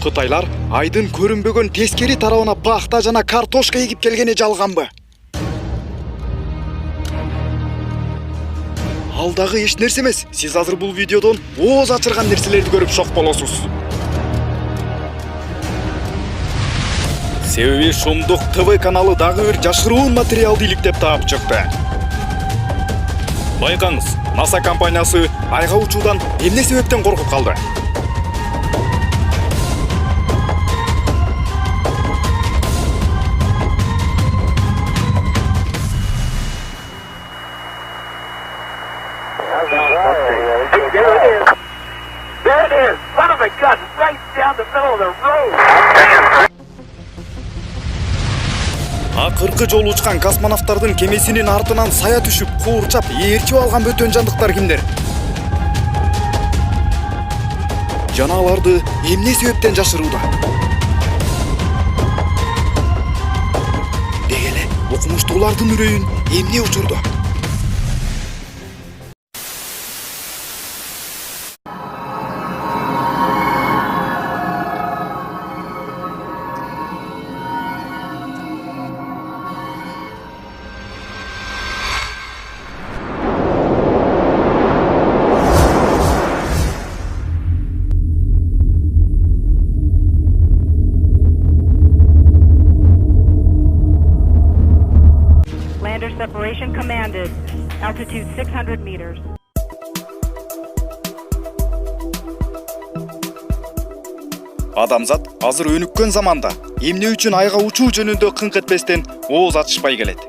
Кытайлар айдын көрүнбөгөн тескери тарабына пахта жана картошка эгип келгени жалганбы? Ал дагы эч нерсе эмес. Сиз азыр бул видеодон ооз ачырган нерселерди көрүп шок болосуз. Себеби Шумдук ТВ каналы дагы бир жашыруун материалды иликтеп таап чыкты. Байкаңыз, НАСА компаниясы айга учуудан эмне себептен коркуп калды? There it is! Son of a gun! Right down the middle of the road! Акыркы жолу учкан космонавттардын кемесинин артынан сая түшүп, куурчап, ээрчип алган бөтөн жандыктар кимдер? Жана аларды эмне себептен жашырууда? Деги эле, окумуштуулардын үрөйүн эмне учурду? Lander separation commanded. Altitude 600 meters. Адамзат азыр өнүккөн заманда эмне үчүн айга учуу жөнүндө кыңк этпестен ооз ачышпай келет.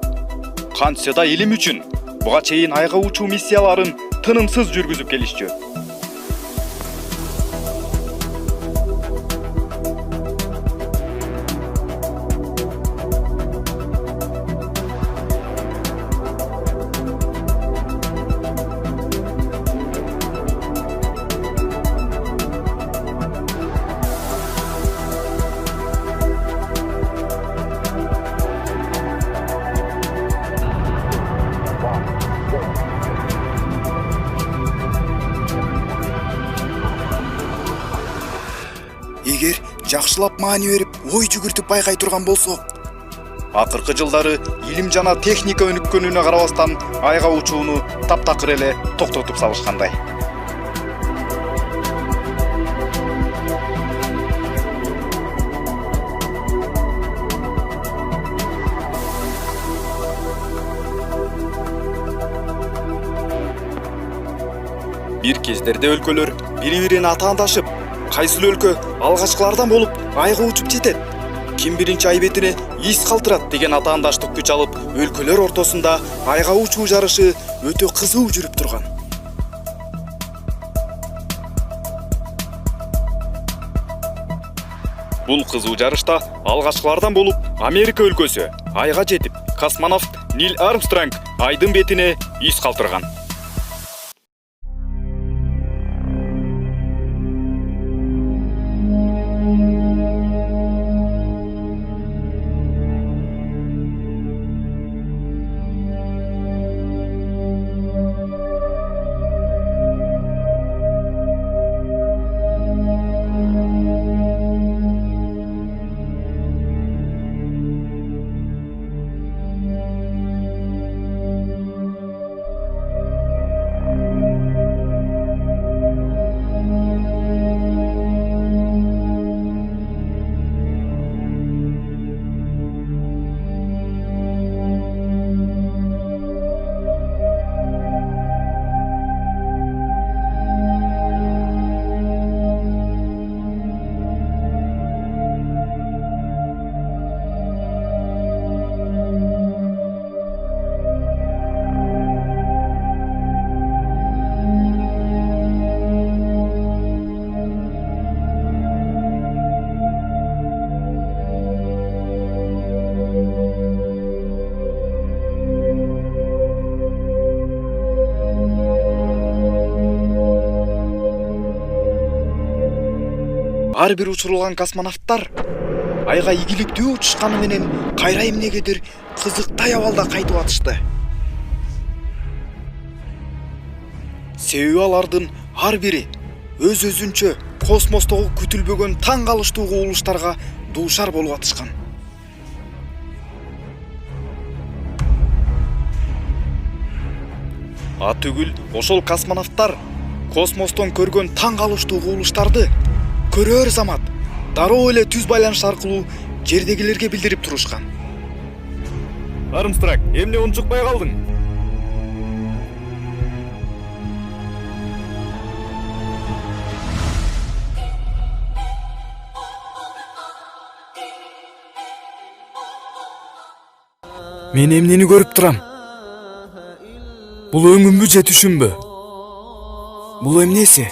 Кантсе да илим үчүн буга чейин айга учуу миссияларын тынымсыз жүргүзүп келишчү. Эгер жакшылап маани берип, ой жүгүртүп байкай турган болсок, акыркы жылдары илим жана техника өнүккөнүнө карабастан айга учууну таптакыр эле токтотуп салышкандай. Бир кездерде өлкөлөр бири-бирине атаандашып, кайсыл өлкө алгачкылардан болуп айга учуп жетет, ким биринчи ай бетине из калтырат деген атаандаштык күч алып, өлкөлөр ортосунда айга учуу жарышы өтө кызуу жүрүп турган. Бул кызуу жарышта алгачкылардан болуп Америка өлкөсү айга жетип, космонавт Нил Армстронг айдын бетине из калтырган. Ар бир учурулган космонавттар айга ийгиликтүү учушканы менен кайра эмнегедир кызыктай абалда кайтып атышты. Себеби алардын ар бири өз-өзүнчө космостогу күтүлбөгөн таң калыштуу кубулуштарга дуушар болуп атышкан. Түгүл ошол космонавттар космостон көргөн таң калыштуу кубулуштарды көрөр замат дароо эле түз байланыш аркылуу жердегилерге билдирип турушкан. Армстронг, эмне унчукпай калдың? Мен эмнени көрүп турам? Бул өңүмбү же түшүмбү? Бул эмнеси?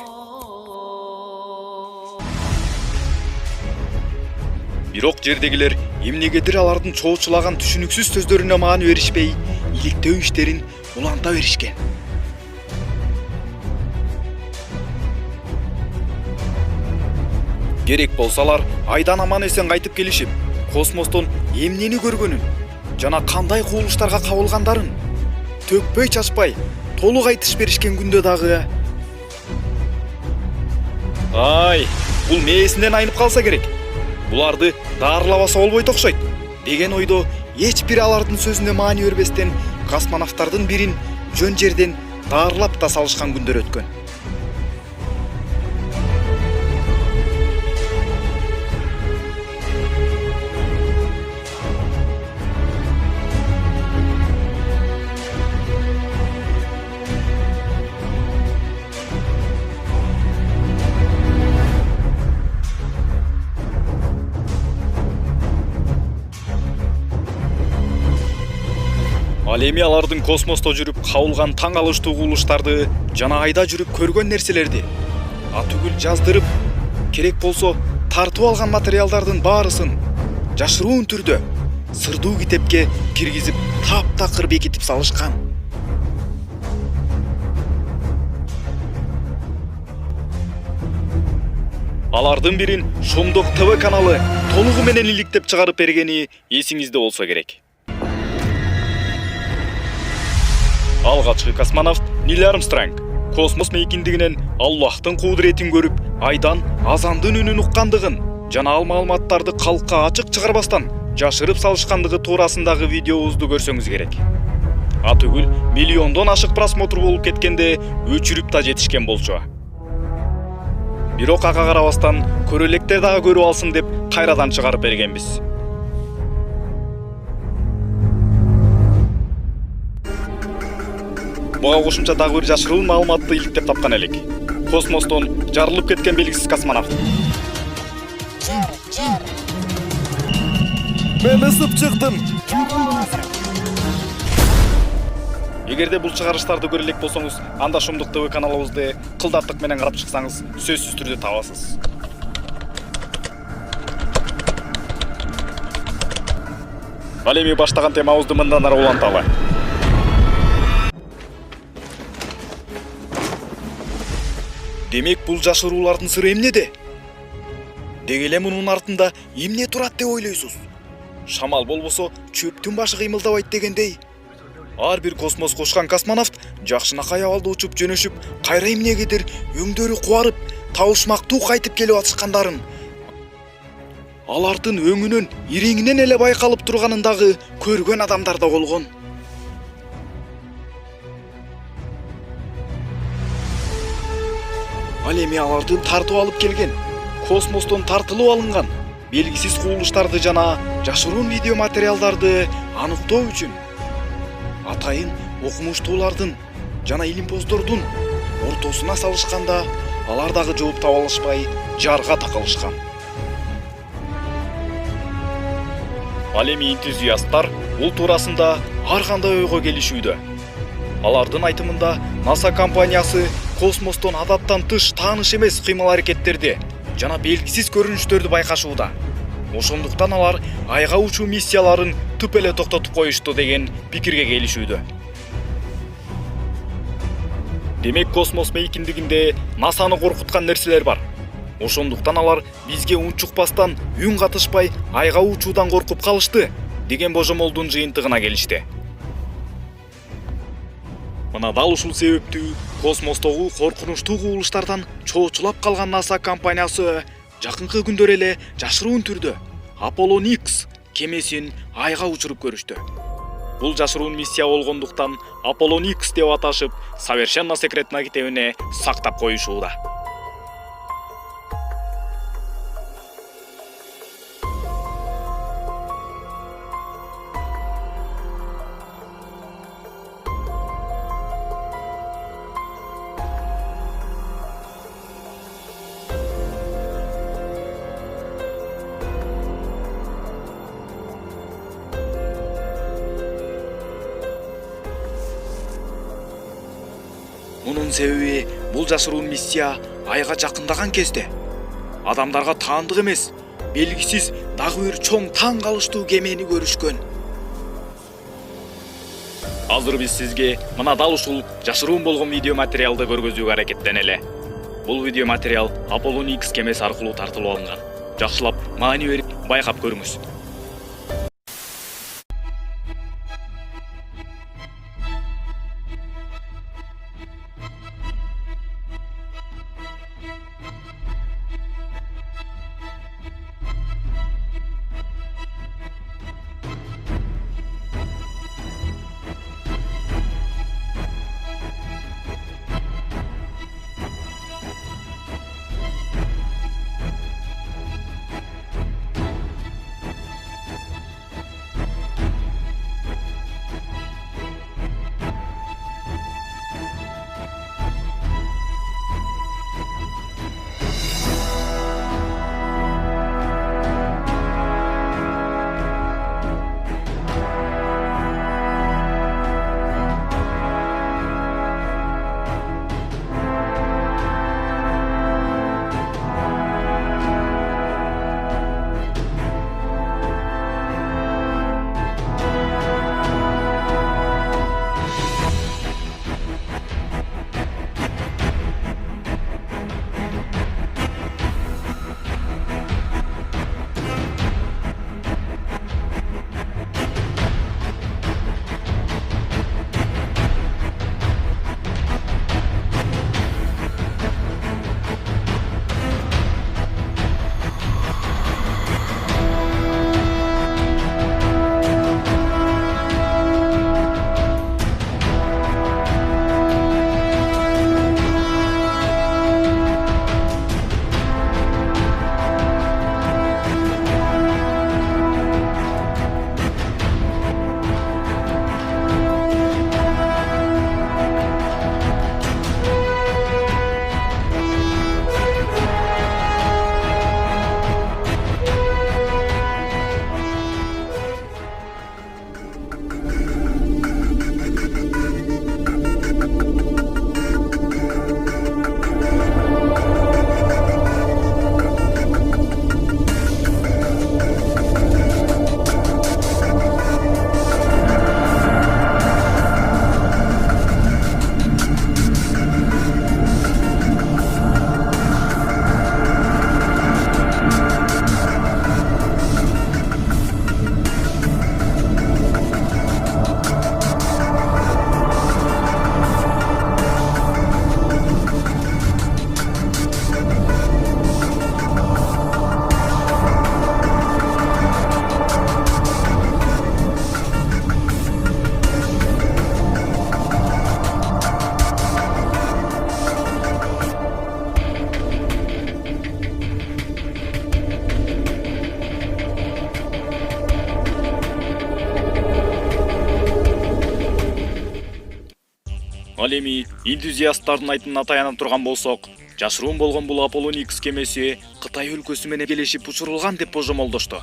Бирок жердегилер эмнегедир алардын чоочулаган түшүнүксүз сөздөрүнө маани беришпей, иликтөө иштерин уланта беришкен. Керек болсалар айдан аман эсен кайтып келишип, космостон эмнени көргөнүн жана кандай кубулуштарга кабылгандарын төкпөй чачпай толук айтыш беришкен күндө дагы бул мээсинен айнып калса керек. Буларды даарылабаса болбойт окшойт деген ойдо эч бир алардын сөзүнө маани бербестен космонавттардын бирин жөн жерден даарылап да салышкан күндөр өткөн. Ал эми алардын космосто жүрүп кабылган таң калыштуу кубулуштарды жана айда жүрүп көргөн нерселерди түгүл жаздырып, керек болсо тартып алган материалдардын баарысын жашыруун түрдө сырдуу китепке киргизип таптакыр бекитип салышкан. Алардын бирин Шомдок ТВ каналы толугу менен иликтеп чыгарып бергени эсиңизде болсо керек. Алгачкы космонавт Нил Армстронг космос мейкиндигинен Аллахтын кудуретин көрүп, айдан азандын үнүн уккандыгын жана ал маалыматтарды калкка ачык чыгарбастан жашырып салышкандыгы туурасындагы видеобузду көрсөңүз керек. Түгүл миллиондон ашык просмотр болуп кеткенде өчүрүп да жетишкен болчу. Бирок ага карабастан көрөлектер дагы көрүп алсын деп кайрадан чыгарып бергенбиз. Буга кошумча дагы бир жашыруун маалыматты иликтеп тапкан элек. Космостон жарылып кеткен белгисиз космонавт. Мен ысып чыктым. Эгерде бул чыгарыштарды көрө элек болсоңуз, анда Шомдок ТВ каналыбызды кылдаттык менен карап чыксаңыз, сөзсүз түрдө табасыз. Ал эми баштаган темабызды мындан ары уланталы. Демек бул жашыруулардын сыры эмнеде? Деги эле мунун артында эмне турат деп ойлойсуз? Шамал болбосо чөптүн башы кыймылдабайт дегендей. Ар бир космос кошкан космонавт жакшынакай абалда учуп жөнөшүп, кайра эмнегедир өңдөрү кубарып, табышмактуу кайтып келип атышкандарын, алардын өңүнөн ириңинен эле байкалып турганын дагы көргөн адамдар да болгон. Ал эми алардын тартып алып келген, космостон тартылып алынган белгисиз кубулуштарды жана жашыруун видео материалдарды аныктоо үчүн атайын окумуштуулардын жана илимпоздордун ортосуна салышканда алар дагы жооп таба алышпай жарга такалышкан. Ал эми энтузиасттар бул туурасында ар кандай ойго келишүүдө. Алардын айтымында НАСА компаниясы космостон адаттан тыш тааныш эмес кыймыл-аракеттерди жана белгисиз көрүнүштөрдү байкашууда. Ошондуктан алар айга учуу миссияларын түп эле токтотуп коюшту деген пикирге келишүүдө. Демек космос мейкиндигинде НАСАны коркуткан нерселер бар. Ошондуктан алар бизге унчукпастан үн катышпай айга учуудан коркуп калышты деген божомолдун жыйынтыгына келишти. Мына дал ушул себептүү космостогу коркунучтуу кубулуштардан чоочулап калган NASA компаниясы жакынкы күндөр эле жашыруун түрдө Apollon X кемесин айга учуруп көрүштү. Бул жашыруун миссия болгондуктан Apollon X деп аташып, совершенно секретно китебине сактап коюшууда. Мунун себеби бул жашыруун миссия айга жакындаган кезде адамдарга таандык эмес, белгисиз дагы бир чоң таң калыштуу кемени көрүшкөн. Азыр биз сизге мына дал ушул жашыруун болгон видео материалды көргөзүүгө аракеттенели. Бул видео материал Apollon X кемеси аркылуу тартылып алынган. Жакшылап маани берип байкап көрүңүз. Ал эми энтузиасттардын айтымына таяна турган болсок, жашыруун болгон бул Apollon X кемеси Кытай өлкөсү менен келишип учурулган деп божомолдошту.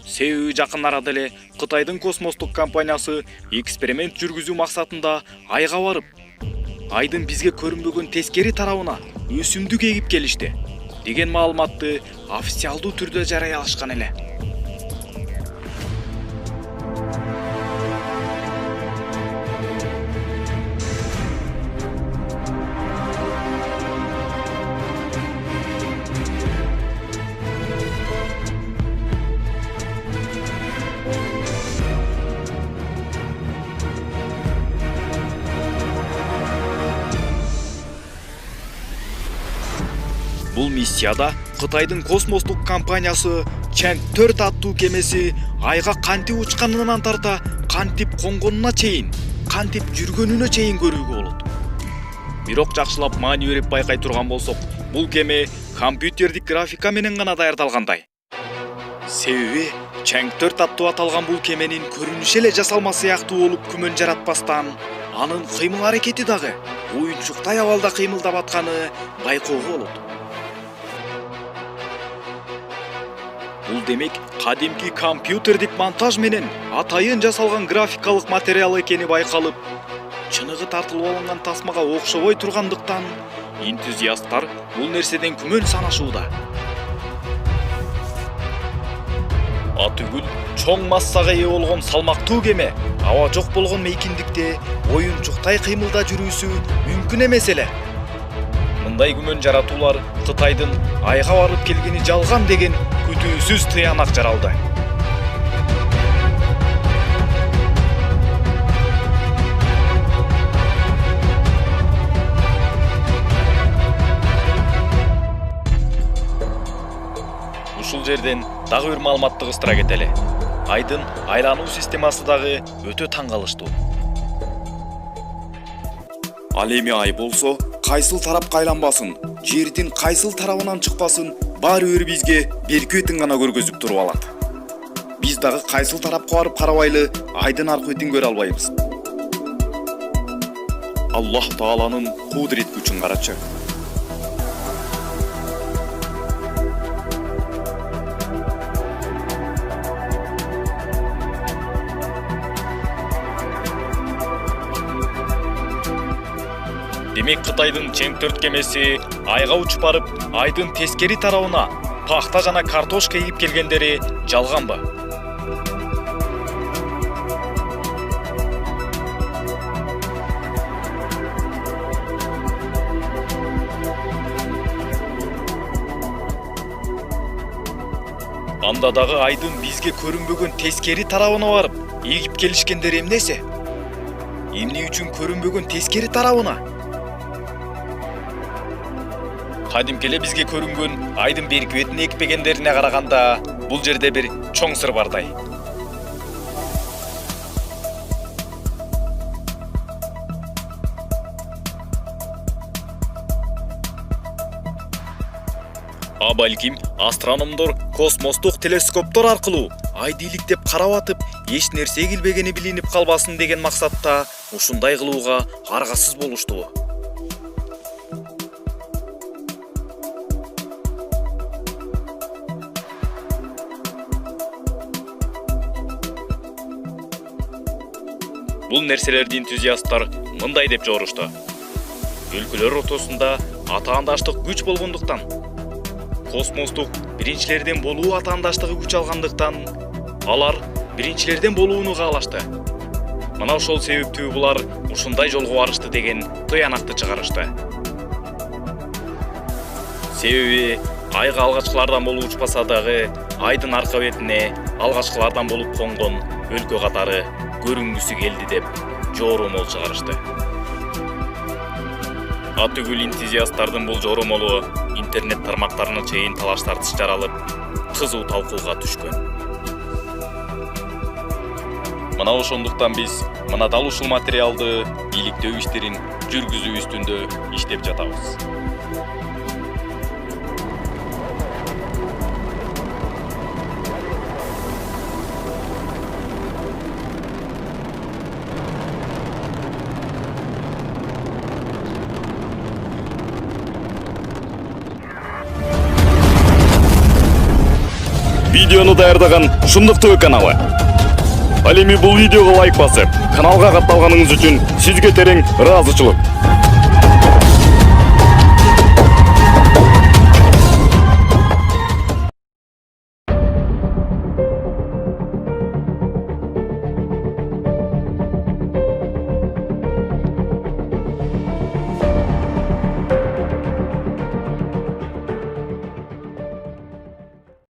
Себеби жакын арада эле Кытайдын космостук компаниясы эксперимент жүргүзүү максатында айга барып, айдын бизге көрүнбөгөн тескери тарабына өсүмдүк эгип келишти деген маалыматты официалдуу түрдө жарыялашкан эле. миссияда Кытайдын космостук компаниясы Чэнг 4 аттуу кемеси айга кантип учканынан тарта кантип конгонуна чейин, кантип жүргөнүнө чейин көрүүгө болот. Бирок жакшылап маани берип байкай турган болсок, бул кеме компьютердик графика менен гана даярдалгандай. Себеби Чэнг 4 аттуу аталган бул кеменин көрүнүшү эле жасалма сыяктуу болуп күмөн жаратпастан, анын кыймыл аракети дагы оюнчуктай абалда кыймылдап атканы байкоого болот. Бул демек кадимки компьютердик монтаж менен атайын жасалган графикалык материал экени байкалып, чыныгы тартылып алынган тасмага окшобой тургандыктан энтузиасттар бул нерседен күмөн санашууда. Атүгүл чоң массага ээ болгон салмактуу кеме аба жок болгон мейкиндикте оюнчуктай кыймылда жүрүүсү мүмкүн эмес эле. Мындай күмөн жаратуулар Кытайдын айга барып келгени жалган деген күтүүсүз тыянак жаралды. Ушул жерден дагы бир маалыматты кыстыра кетели. Айдын айлануу системасы дагы өтө таң калыштуу. Ал эми ай болсо, кайсыл тарапка айланбасын, жердин кайсыл тарабынан чыкпасын, баары бир бизге берки бетин гана көргөзүп туруп алат. Биз дагы кайсыл тарапка барып карабайлы айдын аркы бетин көрө албайбыз. Аллах Тааланын кудрет күчүн карачы. Демек Кытайдын Чэнг 4 кемеси айга учуп барып, айдын тескери тарабына пахта жана картошка эгип келгендери жалганбы? Анда дагы айдын бизге көрүнбөгөн тескери тарабына барып, эгип келишкендери эмнесе? Эмне үчүн көрүнбөгөн тескери тарабына? Кадимки эле бизге көрүнгөн айдын берки бетин экпегендерине караганда, бул жерде бир чоң сыр бардай. А балким астрономдор космостук телескоптор аркылуу айды иликтеп карап атып, эч нерсе килбегени билинип калбасын деген максатта ушундай кылууга аргасыз болушту. Бул нерселерди энтузиасттар мындай деп жорушту. Өлкөлөр ортосунда атаандаштык күч болгондуктан, космостук биринчилерден болуу атаандаштыгы күч алгандыктан, алар биринчилерден болууну каалашты. Мына ошол себептүү булар ушундай жолго барышты деген тыянакты чыгарышты. Себеби айга алгачкылардан болуп учпаса дагы, айдын арка бетине алгачкылардан болуп конгон өлкө катары көрүнгүсү келди деп жоромол чыгарышты. Атүгүл энтузиасттардын бул жоромолу интернет тармактарына чейин талаш тартыш жаралып, кызуу талкууга түшкөн. Мына ошондуктан биз мына дал ушул материалды иликтөө иштерин жүргүзүү үстүндө иштеп жатабыз. Видеону даярдаган Шындык ТВ каналы. Ал эми бул видеого лайк басып, каналга катталганыңыз үчүн сизге терең ыраазычылык.